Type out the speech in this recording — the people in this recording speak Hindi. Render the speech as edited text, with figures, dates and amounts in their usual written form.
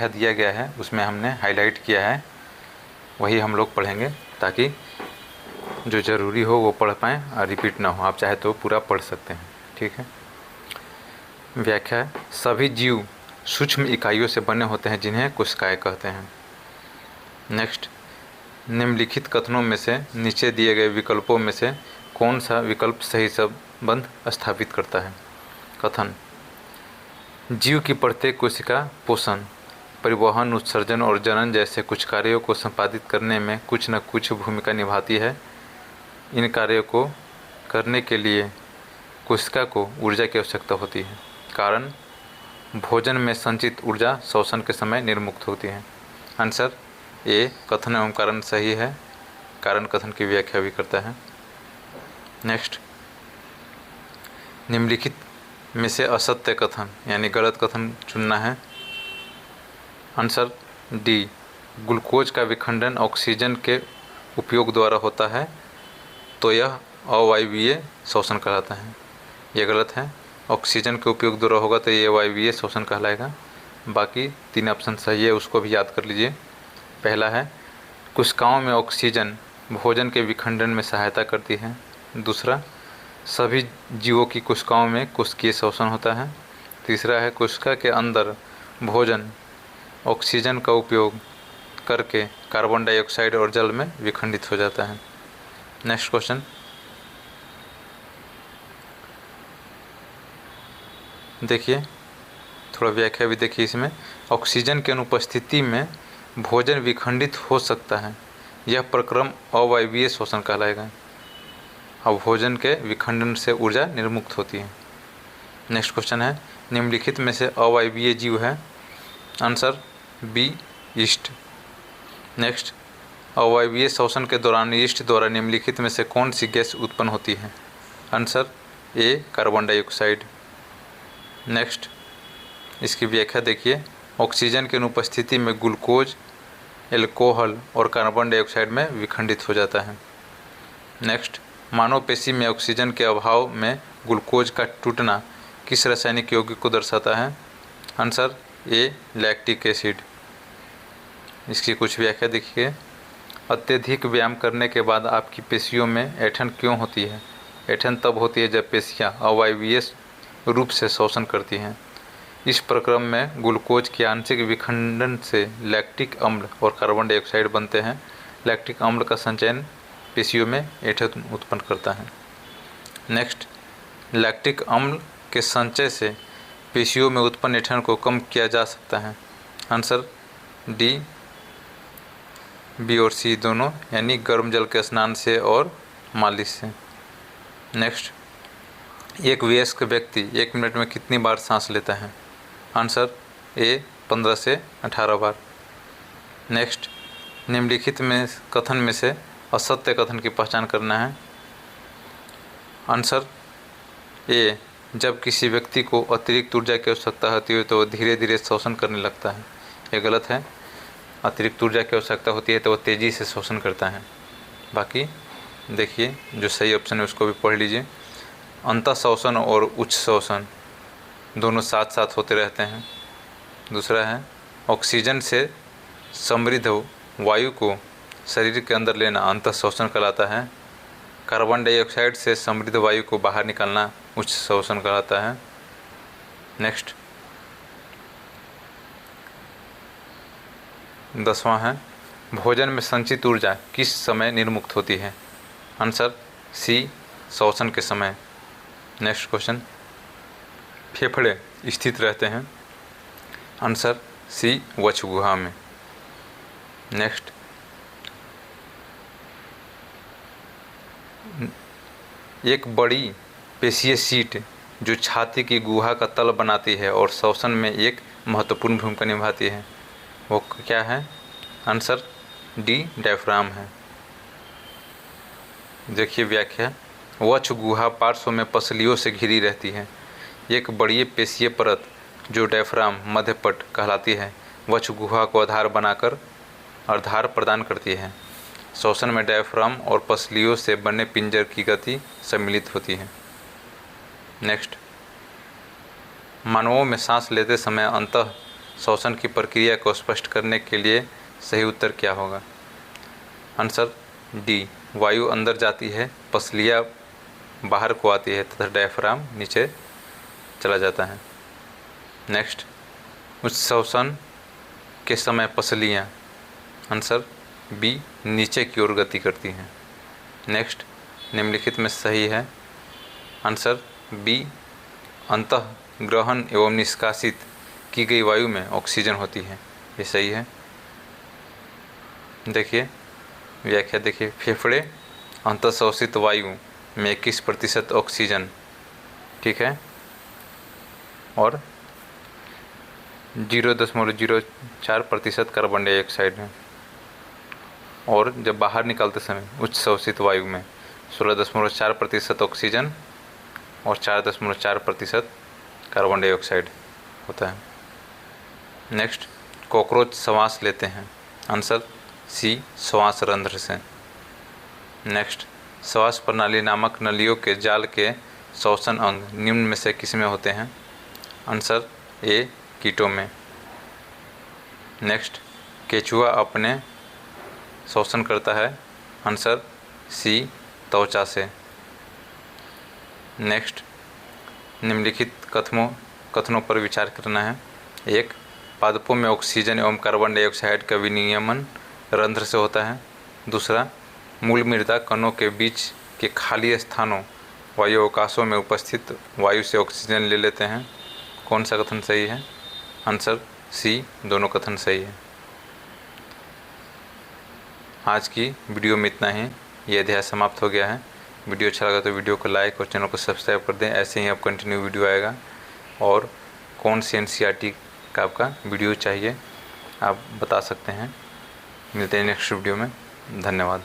व्याख्या दिया गया है उसमें हमने हाईलाइट किया है, वही हम लोग पढ़ेंगे ताकि जो ज़रूरी हो वो पढ़ पाएँ और रिपीट ना हो। आप चाहे तो पूरा पढ़ सकते हैं, ठीक है। व्याख्या: सभी जीव सूक्ष्म इकाइयों से बने होते हैं जिन्हें कोशिकाएं कहते हैं। नेक्स्ट, निम्नलिखित कथनों में से नीचे दिए गए विकल्पों में से कौन सा विकल्प सही संबंध स्थापित करता है। कथन: जीव की प्रत्येक कोशिका पोषण, परिवहन, उत्सर्जन और जनन जैसे कुछ कार्यों को संपादित करने में कुछ न कुछ भूमिका निभाती है। इन कार्यों को करने के लिए कोशिका को ऊर्जा की आवश्यकता होती है। कारण: भोजन में संचित ऊर्जा श्वसन के समय निर्मुक्त होती है। आंसर ए, कथन एवं कारण सही है। कारण कथन की व्याख्या भी करता है। नेक्स्ट, निम्नलिखित में से असत्य कथन यानी गलत कथन चुनना है। आंसर डी, ग्लूकोज का विखंडन ऑक्सीजन के उपयोग द्वारा होता है तो यह अवायवीय श्वसन कहलाता है। यह गलत है। ऑक्सीजन के उपयोग द्वारा होगा तो ये अवायवीय श्वसन कहलाएगा। बाकी 3 ऑप्शन सही है, उसको भी याद कर लीजिए। पहला है, कोशिकाओं में ऑक्सीजन भोजन के विखंडन में सहायता करती है। दूसरा, सभी जीवों की कोशिकाओं में कोशिकीय श्वसन होता है। तीसरा है, कोशिका के अंदर भोजन ऑक्सीजन का उपयोग करके कार्बन डाइऑक्साइड और जल में विखंडित हो जाता है। नेक्स्ट क्वेश्चन, देखिए, थोड़ा व्याख्या भी देखिए इसमें। ऑक्सीजन की अनुपस्थिति में भोजन विखंडित हो सकता है, यह प्रक्रम अवायवीय श्वसन कहलाएगा। अब भोजन के विखंडन से ऊर्जा निर्मुक्त होती है। नेक्स्ट क्वेश्चन है, निम्नलिखित में से अवायवीय जीव है। Answer B, yeast. नेक्स्ट, अवायवीय श्वसन के दौरान यीस्ट द्वारा निम्नलिखित में से कौन सी गैस उत्पन्न होती है। Answer A, carbon dioxide. Next, इसकी व्याख्या देखिए। ऑक्सीजन की अनुपस्थिति में ग्लूकोज एल्कोहल और कार्बन डाइऑक्साइड में विखंडित हो जाता है। नेक्स्ट, मांसपेशी में ऑक्सीजन के अभाव में ग्लूकोज का टूटना किस रासायनिक यौगिक को दर्शाता है। Answer A, lactic acid. इसकी कुछ व्याख्या देखिए। अत्यधिक व्यायाम करने के बाद आपकी पेशियों में ऐंठन क्यों होती है। ऐंठन तब होती है जब पेशियां अवायवीय रूप से श्वसन करती हैं। इस प्रक्रम में ग्लूकोज के आंशिक विखंडन से लैक्टिक अम्ल और कार्बन डाइऑक्साइड बनते हैं। लैक्टिक अम्ल का संचयन पेशियों में ऐंठन उत्पन्न करता है। नेक्स्ट, लैक्टिक अम्ल के संचय से पेशियों में उत्पन्न ऐंठन को कम किया जा सकता है। आंसर डी, बी और सी दोनों, यानी गर्म जल के स्नान से और मालिश से। नेक्स्ट, एक वयस्क व्यक्ति 1 मिनट में कितनी बार सांस लेता है। आंसर ए, 15 से 18 बार। नेक्स्ट, निम्नलिखित में कथन में से असत्य कथन की पहचान करना है। आंसर ए, जब किसी व्यक्ति को अतिरिक्त ऊर्जा की आवश्यकता होती है तो वह धीरे धीरे श्वसन करने लगता है। यह गलत है। अतिरिक्त ऊर्जा की आवश्यकता होती है तो वह तेज़ी से श्वसन करता है। बाकी देखिए, जो सही ऑप्शन है उसको भी पढ़ लीजिए। अंतः श्वसन और उच्च श्वसन दोनों साथ साथ होते रहते हैं। दूसरा है, ऑक्सीजन से समृद्ध वायु को शरीर के अंदर लेना अंतः श्वसन कहलाता है। कार्बन डाइऑक्साइड से समृद्ध वायु को बाहर निकालना उच्च श्वसन कहलाता है। नेक्स्ट, 10वां है, भोजन में संचित ऊर्जा किस समय निर्मुक्त होती है। आंसर सी, श्वसन के समय। नेक्स्ट क्वेश्चन, फेफड़े स्थित रहते हैं। आंसर सी, वक्ष गुहा में। नेक्स्ट, एक बड़ी पेशीय सीट जो छाती की गुहा का तल बनाती है और श्वसन में एक महत्वपूर्ण भूमिका निभाती है, वो क्या है। आंसर डी, डायफ्राम है। देखिए व्याख्या। वक्ष गुहा पार्श्व में पसलियों से घिरी रहती है। एक बड़ी पेशीय परत जो डायफ्राम मध्यपट कहलाती है वक्ष गुहा को आधार बनाकर आधार प्रदान करती है। श्वसन में डायफ्राम और पसलियों से बने पिंजर की गति सम्मिलित होती है। नेक्स्ट, मानवों में सांस लेते समय अंतः श्वसन की प्रक्रिया को स्पष्ट करने के लिए सही उत्तर क्या होगा? आंसर डी, वायु अंदर जाती है, पसलियाँ बाहर को आती है तथा डायफ्राम नीचे चला जाता है। नेक्स्ट, उच्च श्वसन के समय पसलियाँ, आंसर बी, नीचे की ओर गति करती हैं। नेक्स्ट, निम्नलिखित में सही है आंसर बी, अंतःग्रहण एवं निष्कासित की गई वायु में ऑक्सीजन होती है, ये सही है। देखिए व्याख्या देखिए, फेफड़े अंतःश्वसित वायु में 21% ऑक्सीजन, ठीक है, और 0.04% कार्बन डाइऑक्साइड है। और जब बाहर निकालते समय उच्च श्वसित वायु में 16.4% ऑक्सीजन और 4.4% कार्बन डाइऑक्साइड होता है। नेक्स्ट, कॉकरोच श्वास लेते हैं, आंसर सी, श्वास रंध्र से। नेक्स्ट, श्वास प्रणाली नामक नलियों के जाल के श्वसन अंग निम्न में से किसमें होते हैं? आंसर ए, कीटों में। नेक्स्ट, केचुआ अपने श्वसन करता है, आंसर सी, त्वचा से। नेक्स्ट, निम्नलिखित कथनों पर विचार करना है। एक, पादपों में ऑक्सीजन एवं कार्बन डाइऑक्साइड का विनियमन रंध्र से होता है। दूसरा, मूल मृदा कणों के बीच के खाली स्थानों वायु अवकाशों में उपस्थित वायु से ऑक्सीजन ले लेते हैं। कौन सा कथन सही है? आंसर सी, दोनों कथन सही है। आज की वीडियो में इतना ही, ये अध्याय समाप्त हो गया है। वीडियो अच्छा लगा तो वीडियो को लाइक और चैनल को सब्सक्राइब कर दें, ऐसे ही अब कंटिन्यू वीडियो आएगा। और कौन सी NCERT का आपका वीडियो चाहिए आप बता सकते हैं। मिलते हैं नेक्स्ट वीडियो में, धन्यवाद।